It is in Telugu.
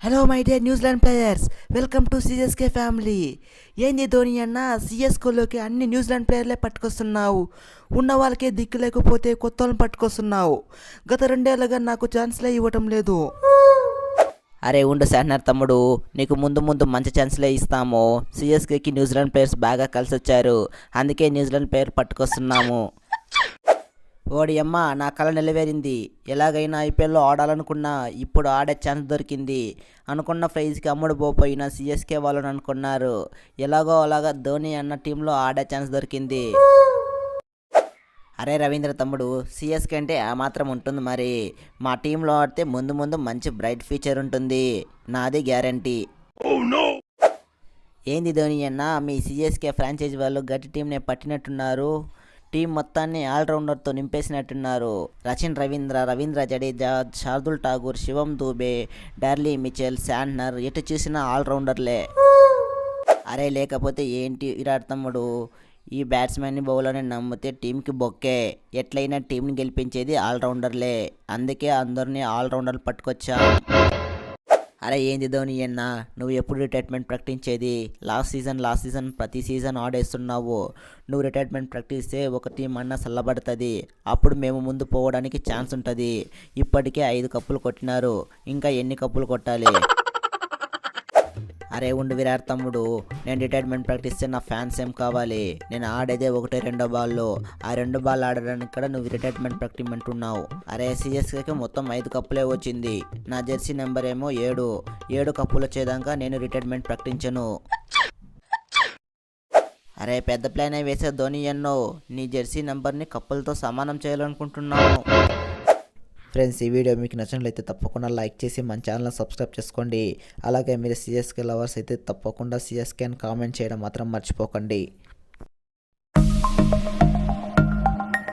Hello my dear New Zealand players, welcome to CSK family. ఏంది ధోని అన్న, సిఎస్కేలోకి అన్ని న్యూజిలాండ్ ప్లేయర్లే పట్టుకొస్తున్నావు. ఉన్న వాళ్ళకే దిక్కు లేకపోతే కొత్త వాళ్ళని పట్టుకొస్తున్నావు. గత 2 ఏళ్ళుగా నాకు ఛాన్స్లే ఇవ్వటం లేదు. అరే ఉండు శాంట్నర్ తమ్ముడు, నీకు ముందు మంచి ఛాన్స్లే ఇస్తాము. సిఎస్కేకి న్యూజిలాండ్ ప్లేయర్స్ బాగా కలిసి వచ్చారు, అందుకే న్యూజిలాండ్ ప్లేయర్ పట్టుకొస్తున్నాము. ఓడి అమ్మ, నా కళ నెరవేరింది. ఎలాగైనా ఐపీఎల్లో ఆడాలనుకున్నా, ఇప్పుడు ఆడే ఛాన్స్ దొరికింది. అనుకున్న ప్రైజ్కి అమ్ముడు పోయిన సిఎస్కే వాళ్ళని అనుకున్నారు. ఎలాగో అలాగా ధోని అన్న టీంలో ఆడే ఛాన్స్ దొరికింది. అరే రవీంద్ర తమ్ముడు, సిఎస్కే అంటే ఆ మాత్రం ఉంటుంది మరి. మా టీంలో ఆడితే ముందు మంచి బ్రైట్ ఫ్యూచర్ ఉంటుంది, నాది గ్యారంటీ. ఏంది ధోని అన్న, మీ సిఎస్కే ఫ్రాంచైజీ వాళ్ళు గట్టి టీంని పట్టినట్టున్నారు. టీం మొత్తాన్ని ఆల్రౌండర్తో నింపేసినట్టున్నారు. రవీంద్ర జడేజా, శార్దుల్ ఠాగూర్, శివం దూబే, డార్లీ మిచెల్, శాంట్నర్, ఎటు చూసినా ఆల్రౌండర్లే. అరే లేకపోతే ఏంటి విరాట్ తమ్ముడు, ఈ బ్యాట్స్మెన్ని బౌలర్ని నమ్మితే టీంకి బొక్కే. ఎట్లయినా టీంని గెలిపించేది ఆల్రౌండర్లే, అందుకే అందరినీ ఆల్రౌండర్లు పట్టుకొచ్చాం. అరే ఏంది ధోని అన్న, నువ్వు ఎప్పుడు రిటైర్మెంట్ ప్రకటించేది? లాస్ట్ సీజన్ ప్రతి సీజన్ ఆడేస్తున్నావు. నువ్వు రిటైర్మెంట్ ప్రకటిస్తే ఒక టీం అన్న చల్లబడుతుంది, అప్పుడు మేము ముందు పోవడానికి ఛాన్స్ ఉంటుంది. ఇప్పటికే 5 కప్పులు కొట్టినారు, ఇంకా ఎన్ని కప్పులు కొట్టాలి? అరే ఉండు విరాట్ తమ్ముడు, నేను రిటైర్మెంట్ ప్రకటిస్తే నా ఫ్యాన్స్ ఏం కావాలి? నేను ఆడేదే 1-2 బాల్లో, ఆ 2 బాల్ ఆడడానికి కూడా నువ్వు రిటైర్మెంట్ ప్రకటిమంటున్నావు. అరే సిఎస్కేకి మొత్తం 5 కప్పులే వచ్చింది, నా జెర్సీ నెంబర్ ఏమో 7 కప్పులు వచ్చేదాకా నేను రిటైర్మెంట్ ప్రకటించను. అరే పెద్ద ప్లానే వేసే ధోని ఎన్నో, నీ జెర్సీ నెంబర్ని కప్పులతో సమానం చేయాలనుకుంటున్నాను. ఫ్రెండ్స్, ఈ వీడియో మీకు నచ్చినట్లయితే తప్పకుండా లైక్ చేసి మన ఛానల్ని సబ్స్క్రైబ్ చేసుకోండి. అలాగే మీరు సిఎస్కే లవర్స్ అయితే తప్పకుండా సిఎస్కే అని కామెంట్ చేయడం మాత్రం మర్చిపోకండి.